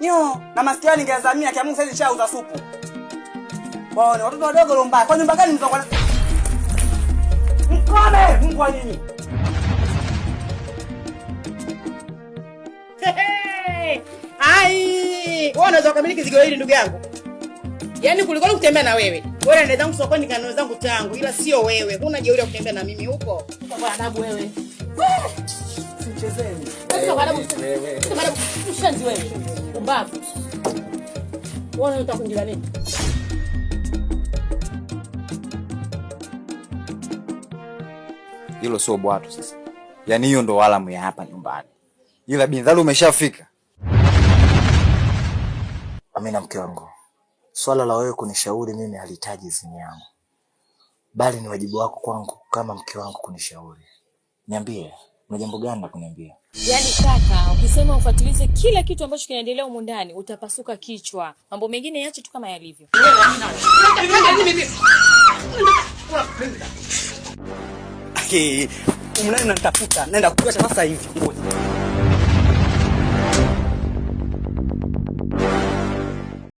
Nyo, na masikio ningezamia kia Mungu sasa chao za supu. Bwana, watoto wadogo lomba. Kwa nyumba gani mzoko? Mkome, Mungu wa nini? Ai, wewe unaweza kumiliki zigo hili ndugu yangu. Yaani kuliko kutembea na wewe. Wewe unaenda zangu sokoni kanunua zangu tangu, ila sio wewe. Huna jeuri ya kutembea na mimi huko. Kwa adabu wewe. Sichezeni. Kwa adabu wewe. Ushenzi wewe. Umbavu. Wewe unataka kunjila nini? Hilo sio bwato sasa. Yaani hiyo ndo walamu ya hapa nyumbani. Ila Bindhalu umeshafika. Amina mke wangu. Swala la wewe kunishauri mimi halihitaji idhini yangu. Bali ni wajibu wako kwangu kama mke wangu kunishauri. Niambie, una jambo gani la kuniambia? Yaani kaka, ukisema ufuatilize kila kitu ambacho kinaendelea huko ndani, utapasuka kichwa. Mambo mengine yaache tu kama yalivyo. Okay, umnani unanitafuta. Naenda kukuacha sasa hivi.